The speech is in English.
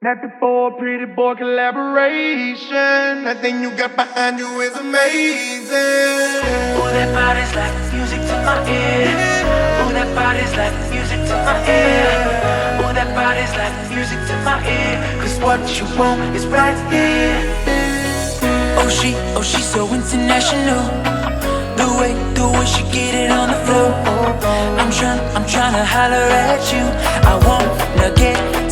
Nothing for a pretty boy collaboration. Nothing you got behind you is amazing. Ooh, that body's like music to my ear. Ooh, that body's like music to my ear. Ooh, that body's like music to my ear. Cause what you want is right here. She's so international. The way she get it on the floor. I'm tryna holler at you. I wanna get